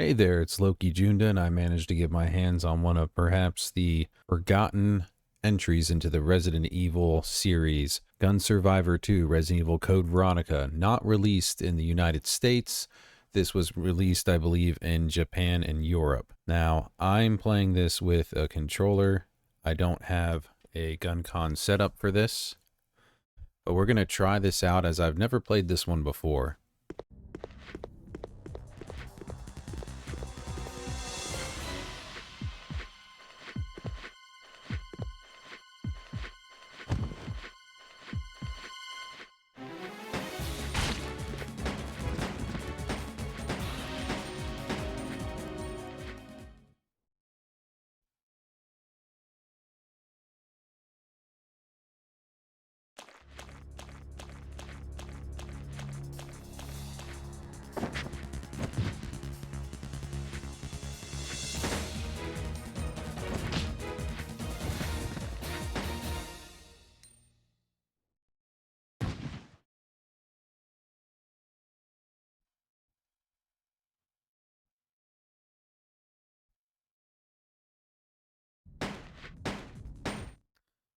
Hey there, it's Loki Junda, and I managed to get my hands on one of perhaps the forgotten entries into the Resident Evil series, Gun Survivor 2 Resident Evil Code Veronica, not released in the United States. This was released, I believe, in Japan and Europe. Now, I'm playing this with a controller. I don't have a GunCon setup for this, but we're going to try this out as I've never played this one before.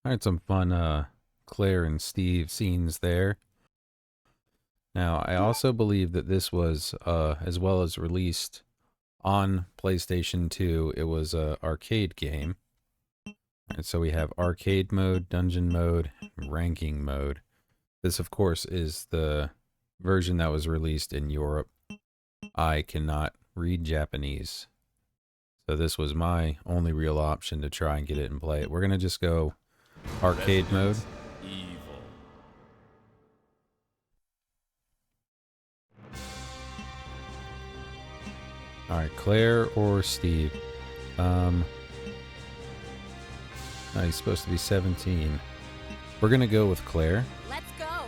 I had some fun Claire and Steve scenes there. Now, I also believe that this was, as well as released on PlayStation 2, it was an arcade game. And so we have arcade mode, dungeon mode, ranking mode. This, of course, is the version that was released in Europe. I cannot read Japanese, so this was my only real option to try and get it and play it. We're going to just go arcade mode. Evil. Alright, Claire or Steve? No, he's supposed to be 17. We're gonna go with Claire. Let's go.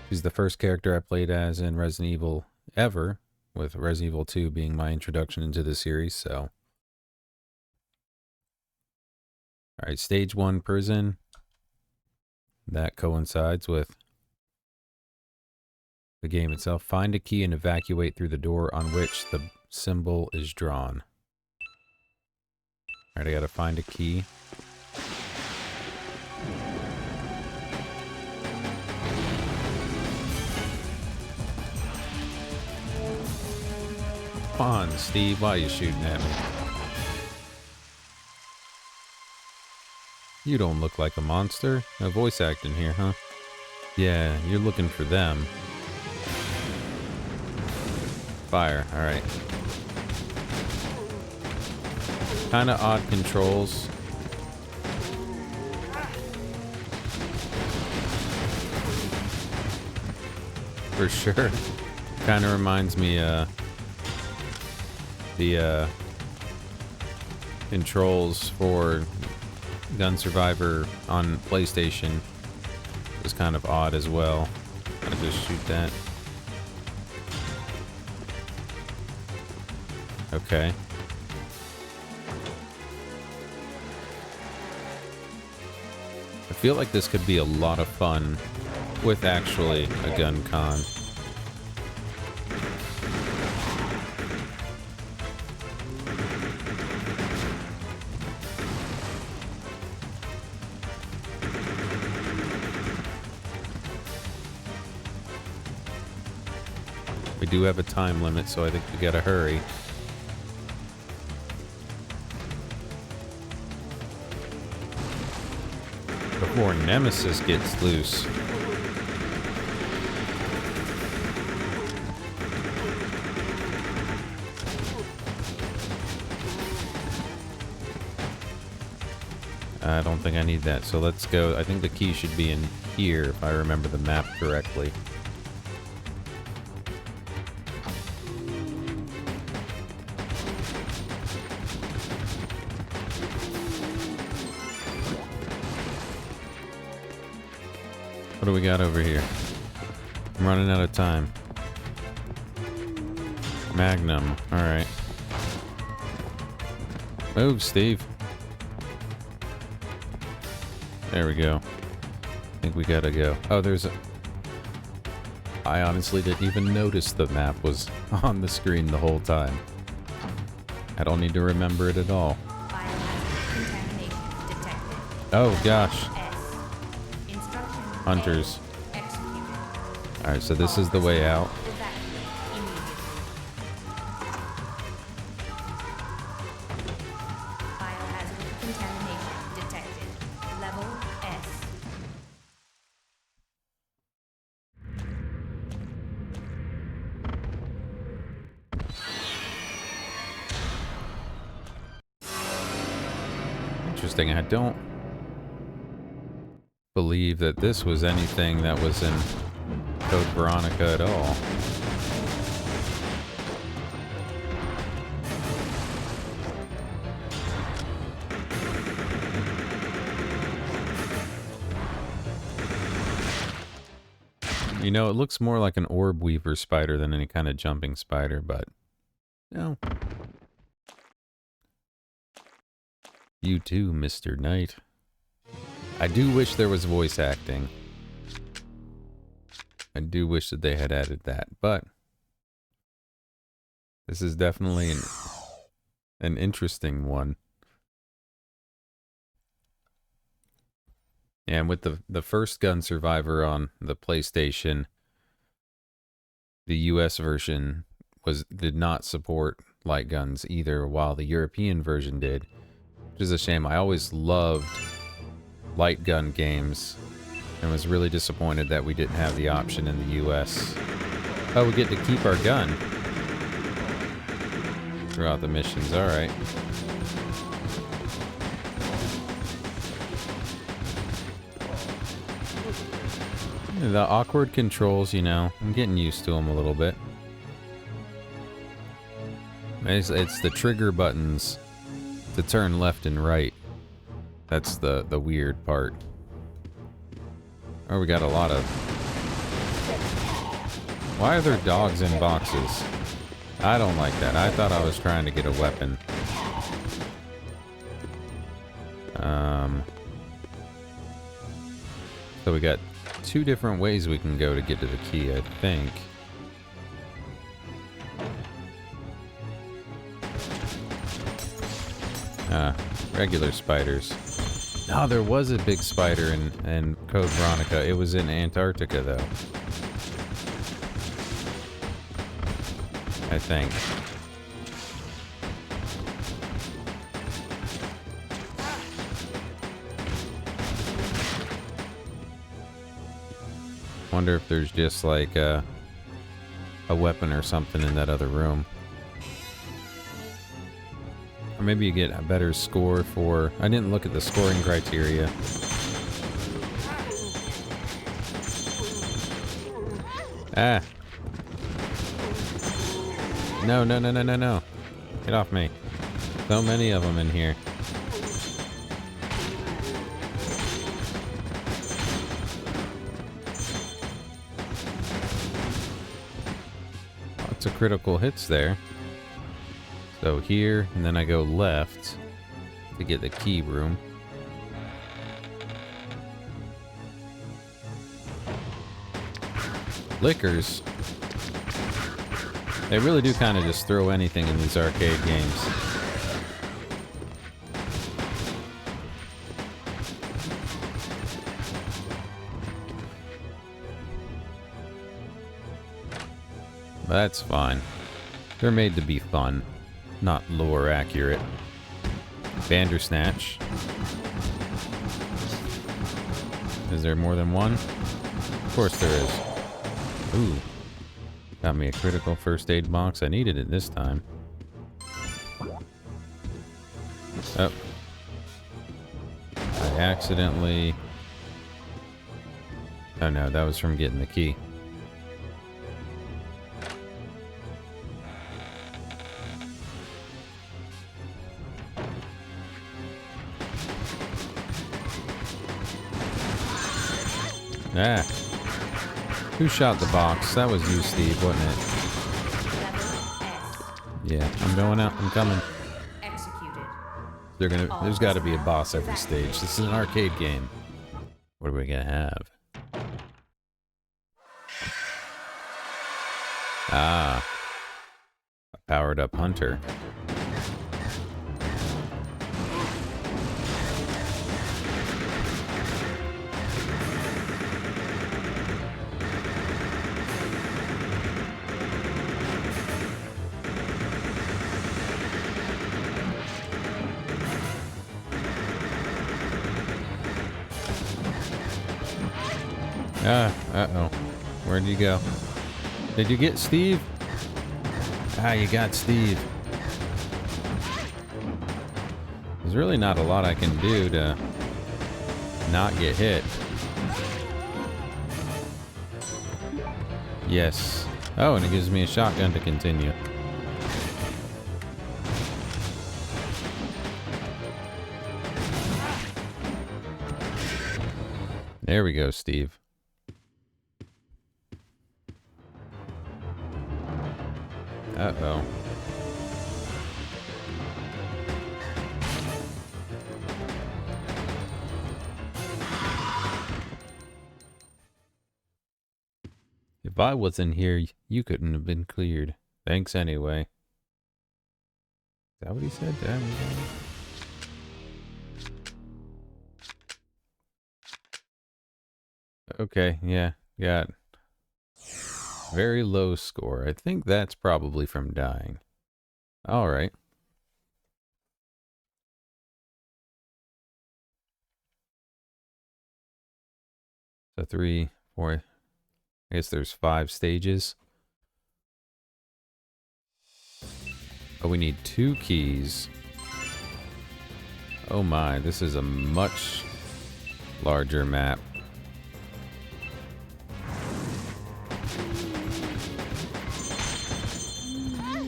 She's the first character I played as in Resident Evil ever, with Resident Evil 2 being my introduction into the series, so. Alright, stage 1 prison. That coincides with the game itself. Find a key and evacuate through the door on which the symbol is drawn. Alright, I gotta find a key. Come on, Steve, why are you shooting at me? You don't look like a monster. No voice acting here, huh? Yeah, you're looking for them. Fire, alright. Kinda odd controls. For sure. Kinda reminds me, the controls for Gun Survivor on PlayStation was kind of odd as well. I just shoot that. Okay. I feel like this could be a lot of fun with actually a gun con. We do have a time limit, so I think we gotta hurry. Before Nemesis gets loose. I don't think I need that, so let's go. I think the key should be in here, if I remember the map correctly. What do we got over here? I'm running out of time. Magnum. Alright. Move, Steve. There we go. I think we gotta go. Oh, there's a... I honestly didn't even notice the map was on the screen the whole time. I don't need to remember it at all. Oh gosh. Hunters. Alright, so this is the way out. Interesting. I don't believe that this was anything that was in Code Veronica at all. You know, it looks more like an orb weaver spider than any kind of jumping spider, but no. You too, Mr. Knight. I do wish there was voice acting. I do wish that they had added that, but this is definitely an interesting one. And with the first Gun Survivor on the PlayStation, the US version did not support light guns either, while the European version did, which is a shame. I always loved light gun games and was really disappointed that we didn't have the option in the US. Oh, we get to keep our gun throughout the missions. All right. The awkward controls, you know, I'm getting used to them a little bit. It's the trigger buttons to turn left and right. That's the weird part. Oh, we got a lot of... Why are there dogs in boxes? I don't like that. I thought I was trying to get a weapon. So we got 2 different ways we can go to get to the key, I think. Regular spiders. Oh, there was a big spider in Code Veronica. It was in Antarctica, though. I think. Wonder if there's just like a weapon or something in that other room. Or maybe you get a better score for... I didn't look at the scoring criteria. Ah. No, no, no, no, no, no. Get off me. So many of them in here. Lots of critical hits there. So here, and then I go left to get the key room. Lickers. They really do kind of just throw anything in these arcade games. That's fine. They're made to be fun, not lore accurate. Bandersnatch. Is there more than one? Of course there is. Ooh. Got me a critical first aid box. I needed it this time. Oh. I accidentally... Oh no, that was from getting the key. Ah. Who shot the box? That was you, Steve, wasn't it? Yeah, I'm going out. I'm coming. There's got to be a boss every stage. This is an arcade game. What are we gonna have? Ah. A powered up hunter. Uh-oh. Where did you go? Did you get Steve? Ah, you got Steve. There's really not a lot I can do to not get hit. Yes. Oh, and it gives me a shotgun to continue. There we go, Steve. Uh-oh. If I wasn't here, you couldn't have been cleared. Thanks anyway. Is that what he said? Okay, yeah, got very low score. I think that's probably from dying. Alright. So 3, 4... I guess there's 5 stages. Oh, we need 2 keys. Oh my, this is a much larger map.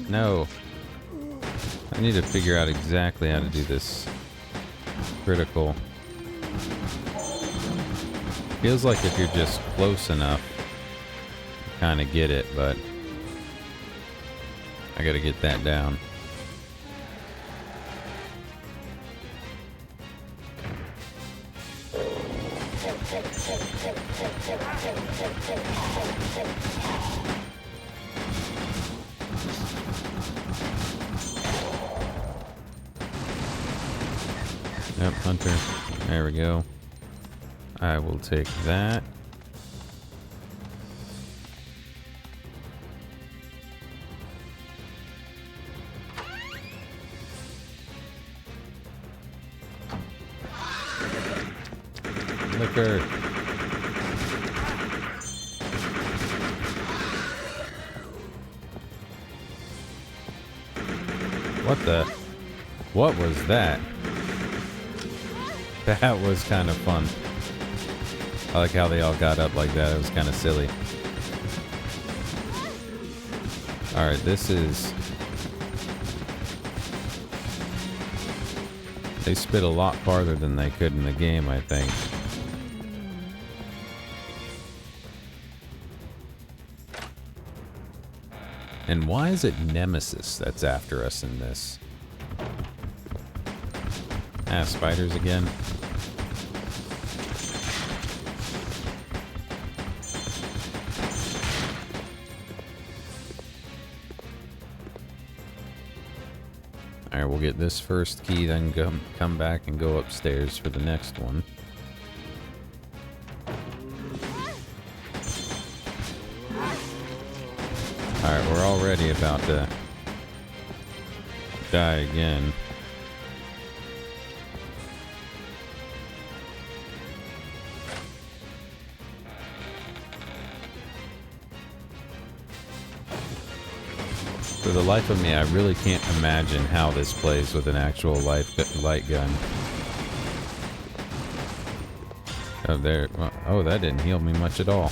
No. I need to figure out exactly how to do this critical. Feels like if you're just close enough, you kind of get it, but I gotta get that down. Yep, Hunter. There we go. I will take that. Liquor. What was that? That was kind of fun. I like how they all got up like that. It was kind of silly. Alright, this is... They spit a lot farther than they could in the game, I think. And why is it Nemesis that's after us in this? Ah, spiders again. Alright, we'll get this first key, then come back and go upstairs for the next one. Alright, we're already about to die again. For the life of me, I really can't imagine how this plays with an actual light gun. Oh, there. Oh, that didn't heal me much at all.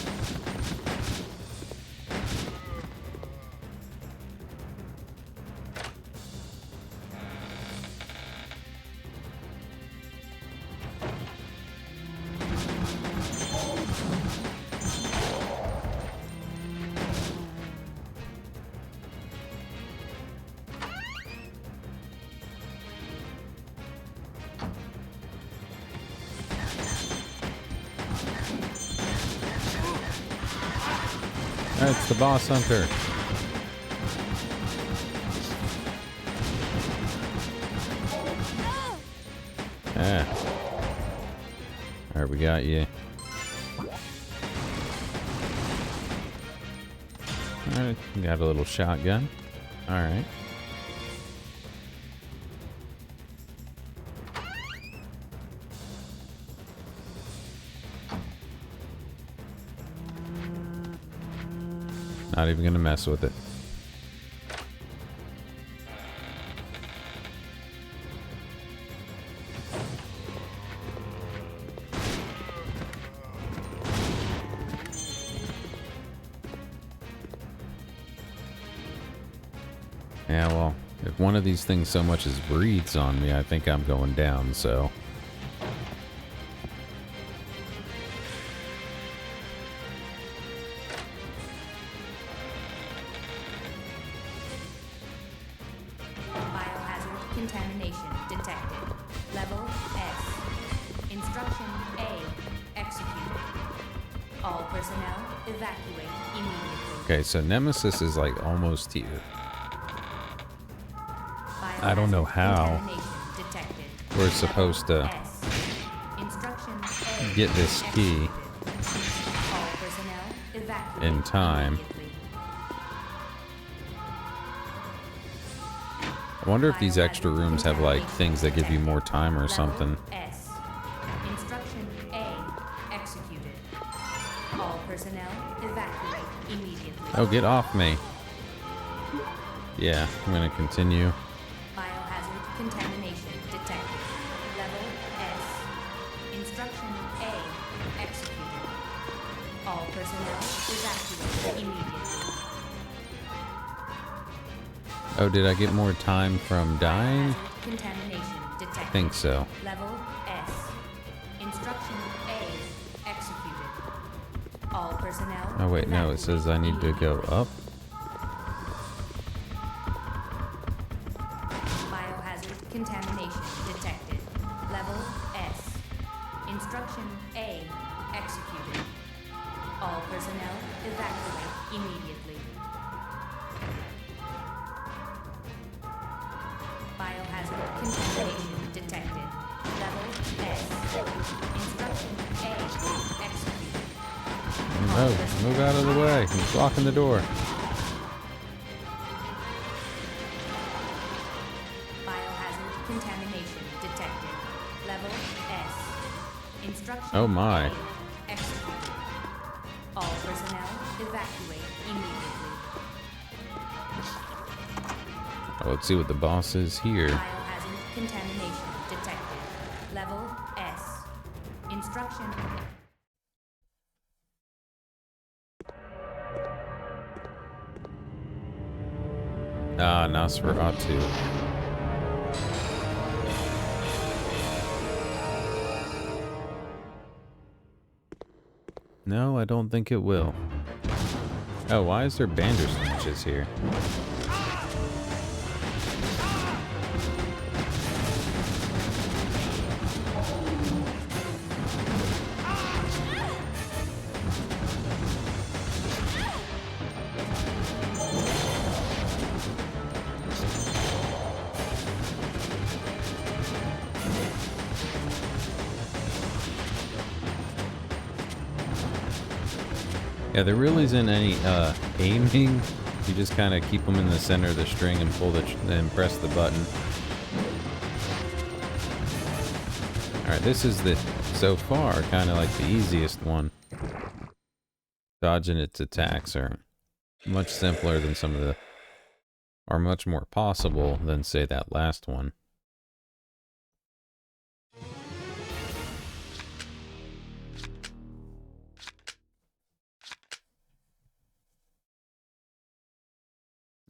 That's the boss hunter. Ah. Alright, we got you. Alright, we got a little shotgun. Alright. Not even gonna mess with it. Yeah, well, if one of these things so much as breathes on me, I think I'm going down, so... Biohazard contamination detected. Level S. Instruction A. Executed. All personnel evacuate immediately. Okay, so Nemesis is like almost here. I don't know how we're supposed to get this key in time. I wonder if these extra rooms have like things that give you more time or something. Instruction A executed. All personnel evacuate immediately. Oh, get off me. Yeah, I'm gonna continue. Biohazard contamination detected. Level S. Instruction A executed. All personnel evacuate immediately. Oh, did I get more time from dying? Contamination detected. I think so. Level S. Instruction A executed. All personnel. Oh wait, no, it says I need to go up. Biohazard contamination detected. Level S. Instruction A executed. All personnel evacuate immediately. Biohazard contamination detected. Level S. Instruction A executed. Move out of the way. He's blocking the door. Biohazard contamination detected. Level S. Instruction Oh my. A executed. All personnel evacuate immediately. Oh, let's see what the boss is here. Biohazard contamination detected. Level S. Instruction. Ah, Nosferatu. No, I don't think it will. Oh, why is there bandersnatches here? Yeah, there really isn't any aiming. You just kind of keep them in the center of the string and pull and press the button. All right, this is the so far kind of like the easiest one. Dodging its attacks are much simpler than some of the, are much more possible than say that last one.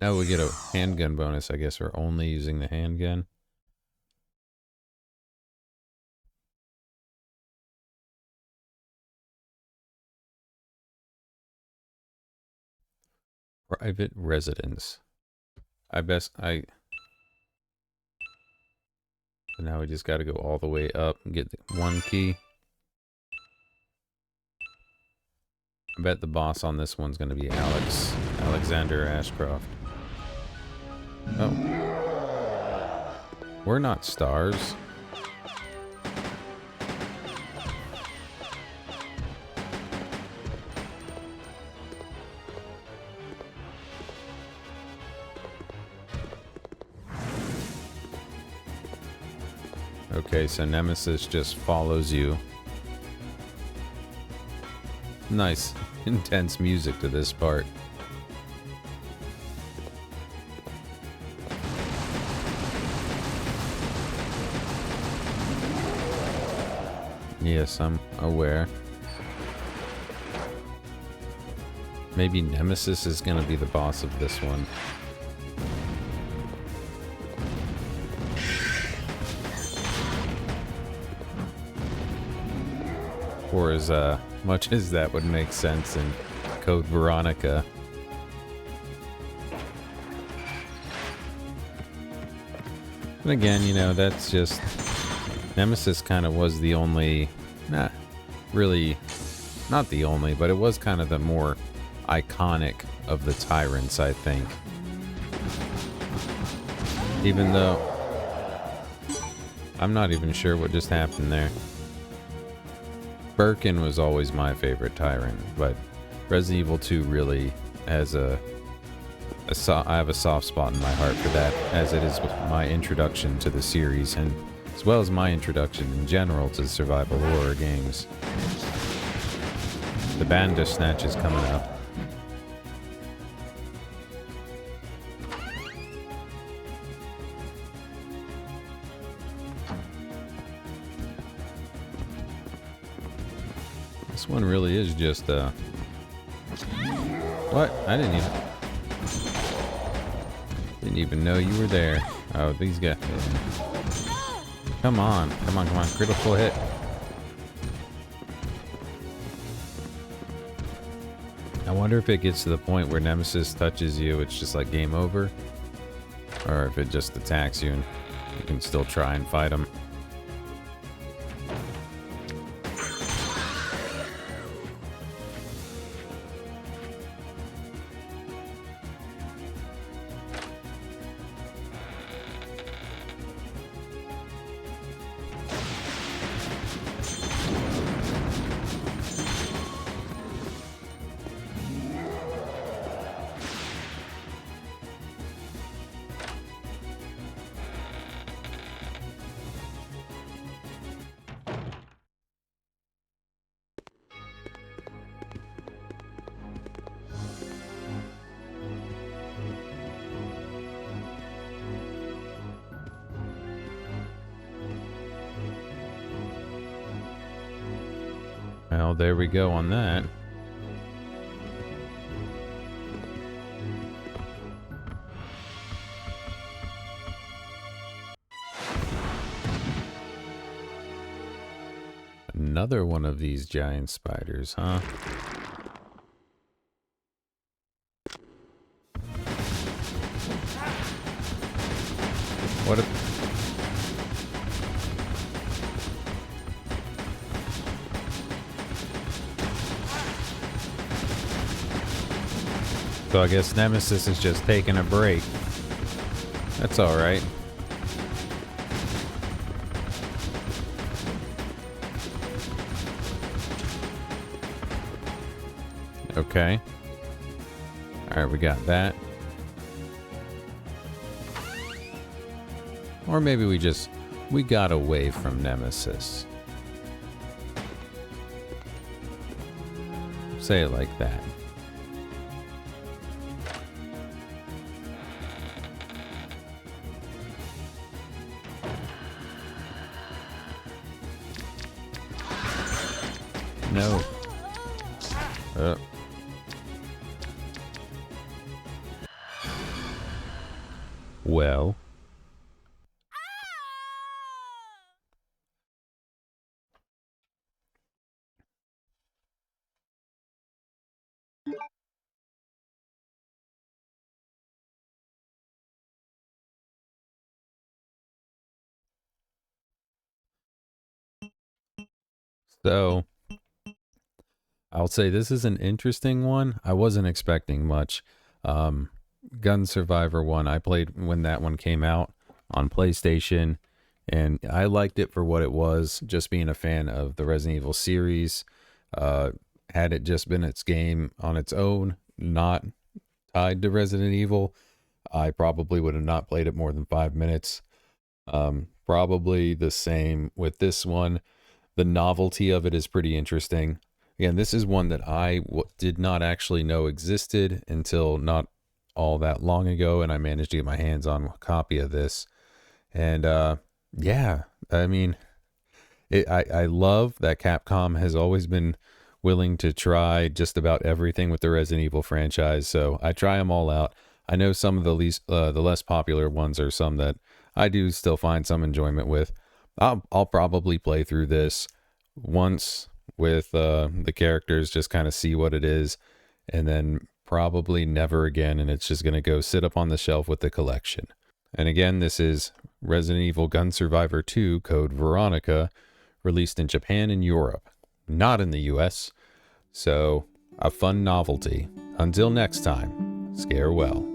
Now we get a handgun bonus. I guess we're only using the handgun. Private residence. So now we just got to go all the way up and get the one key. I bet the boss on this one's going to be Alexander Ashcroft. Oh. We're not stars. Okay, so Nemesis just follows you. Nice, intense music to this part. Yes, I'm aware. Maybe Nemesis is gonna be the boss of this one. Or as much as that would make sense in Code Veronica. And again, you know, that's just... Nemesis kind of was the only... really... Not the only, but it was kind of the more iconic of the tyrants, I think. Even though... I'm not even sure what just happened there. Birkin was always my favorite tyrant, but Resident Evil 2 really has I have a soft spot in my heart for that, as it is my introduction to the series, and as well as my introduction in general to survival horror games. The Bandersnatch is coming up. This one really is just what? I didn't even know you were there. Oh, these guys. Come on, come on, come on. Critical hit. I wonder if it gets to the point where Nemesis touches you, it's just like game over. Or if it just attacks you and you can still try and fight him. Well, there we go on that. Another one of these giant spiders, huh? What if... So I guess Nemesis is just taking a break. That's alright. Okay. Alright, we got that. Or maybe we got away from Nemesis. Say it like that. No. Well. So, I'll say this is an interesting one. I wasn't expecting much. Gun Survivor 1, I played when that one came out on PlayStation, and I liked it for what it was, just being a fan of the Resident Evil series. Had it just been its game on its own, not tied to Resident Evil, I probably would have not played it more than 5 minutes. Probably the same with this one. The novelty of it is pretty interesting. Again, this is one that I did not actually know existed until not all that long ago, and I managed to get my hands on a copy of this. And yeah, I mean, I love that Capcom has always been willing to try just about everything with the Resident Evil franchise, so I try them all out. I know some of the less popular ones are some that I do still find some enjoyment with. I'll probably play through this once with the characters, just kind of see what it is, and then probably never again, and it's just going to go sit up on the shelf with the collection. And again, this is Resident Evil Gun Survivor 2 code Veronica, released in Japan and Europe, not in the US. So, a fun novelty. Until next time, scare well.